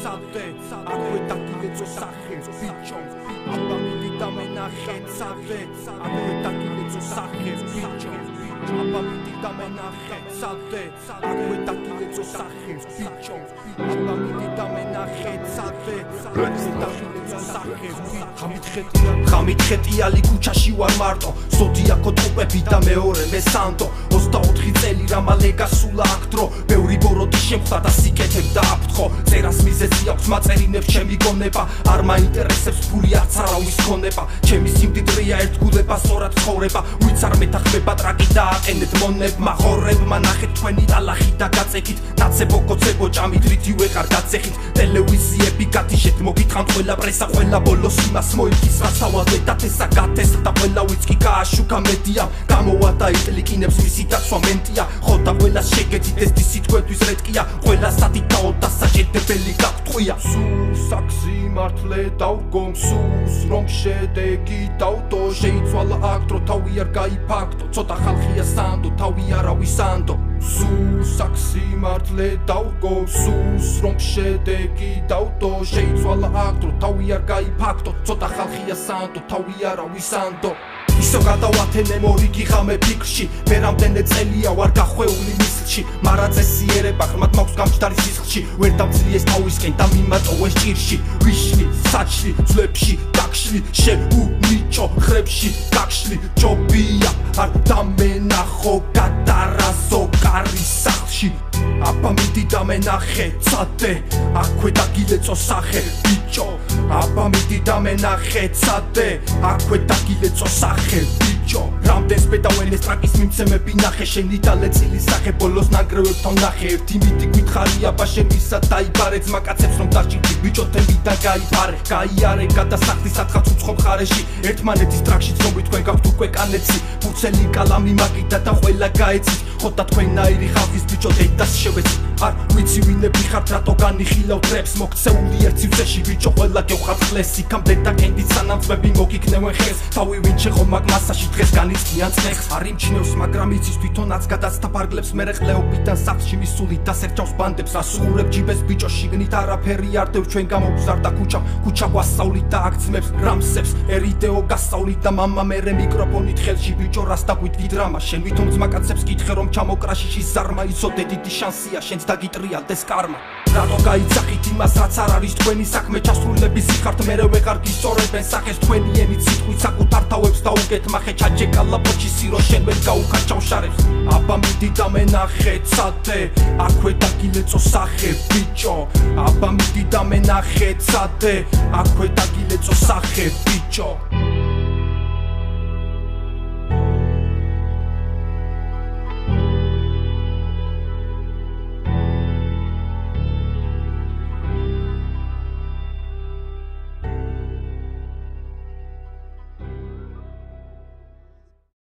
ცადე აქვე დაგილეწო სახე ბიჭო აბა მიდი და მენახე ცადე აქვე დაგილეწო სახე ბიჭო აბა მიდი და მენახე ცადე აქვე დაგილეწო სახე ბიჭო აბა მიდი და მენახე ცადე აქვე დაგილეწო სახე ხამითხეტიალი ქუჩაში ვარ მარტო ზოდიაქო ტყუპები და მეორე მე სანდო 24 წელი რა მალე გასულა აქ დრო ბევრი ბოროტი შემხდა და სიკეთებ დააფრთხო წერას მიზეზი აქვს მაწერინებს ჩემი გონება არ მაინტერესებს ფული არც არავის ქონება ჩემი სიმდიდრეა ერთგულება სწორად ცხოვრება ვიც არ მეთანხმება ტრაკი დააყენეთ მონებმა ხორებმა ნახეთ თქვენი დალახი და გაწექით ნაცებო კოცებო ჭამით რითი ვეყარ გაწეხით ტელევიზიები გათიშეთ მოგითხავთ ყველა პრესა ყველა ბოლოს იმას მოიქის რაც თავადეთ ათესა გათესა და ყველა ვიც კი გააშუქა მედია გამოვა და იტლიკინებს მისი დაცვა მენტია ხოდა ყველას შეგეძით ეს სიტყვების რეტკია ყველა სადიდაო და საჭირებელი გაგტყვია სულს აქსი მართლე დავგო სულს რომ შედეგი დავტო შეიცვალა აქ დრო თავი არ გაიფაქტო ცოტა ხალხია სანდო თავი არავის ანდო სულს აქსი მართლე დავგო სულს რომ შედეგი დავტო შეიცვალა აქ დრო თავი არ გაიფაქტო ცოტა ხალხია სანდო თავი არავის ანდო ისო გადავათენე მორიგი ღამე ფიქრში მე რამდენი წელია ვარ გახვეული მისლში მარა წესიერება ხმად მაქვს გამჭდარი სისხლში ვერ დამძლიეს თავისკენ და მიმატოვეს ჭირში ვიშლი საჩლი ძვლებში გაგშლი შეუნიჭო ხრებში გაგშლი ჯობია არ დამენახო გადარაზო კარის სახლში აბა მიდი და მენახე ცადე აქვე დაგილეწო სახე ბიჭო აბა მიდი და მენახე ცადე აქვე დაგილეწო სახე ბიჭო რამდენს პედაველეს ტრაკის მიმცემები ნახე შენი დალეწილი სახე ბოლოს ნანგრევებთან ნახე ერთი მიდი გითხარი აბა შემისა დაიბარე ძმა კაცებს რომ დაჭირდი ბიჭო თემიდან გაიფარე გაიარე გადასახდი სათხაც უცხო მხარეში ერთმანეთის ტრაკში ცნობი თქვენ გაქვთ უკვე კანეცი ფუცელი კალამი მაგიდა და ყველა გაეცით ხოდა თქვენაირი ხალხის ბიჭო დედას შევეცით არ ვიცი ვინები ხართ რატო განიხილავთ რეპს მოქცეული ერთ სივრცეში ბიჭო ყველა გევხართ ხლეს იქამდე და კენდით სანამ ძმები მოგიქნევენ ხელს თავი ვინ შეღო მაგ მასაში დღეს განიცდიან წნეხს არ იმჩნევს მაგრამ იცის თვითონაც გადაცდა ფარგლებს მერე ყლეობიდან სახლში მისული დასერჩავს ბანდებს ასურებ ჯიბეს ბიჭო შიგნით არაფერი არ დევ ჩვენ გამოგზარდა ქუჩა გვასწავლით და აქცმებს რამსებს ერიდეო გასწავლით და მამა მერე მიკროფონით ხელში ბიჭო რას დაგვიდგი დრამა შენ ვითომ ძმაკაცებს გითხე რომ ჩამოკრაშიში ზარმა იცოდე დიდი შანსია შენც დაგიტრიალდეს კარმა რატო გაიცახით იმას რაც არ არის თქვენი საქმე ჩასრულების სიხართ მერე ვეღარ გისწორებენ სახეს თქვენი ენით სიტყვით საკუთარ თავებს დაუგეთ მახე ჩაჯეკალა პოჩი სირო შენ ვერ გაუქარჩავ შარებს აბა მიდი და მენახე ცადე აქვე დაგილეწო სახე ბიჭო აბა მიდი და მენახე ცადე აქვე დაგილეწო სახე ბიჭო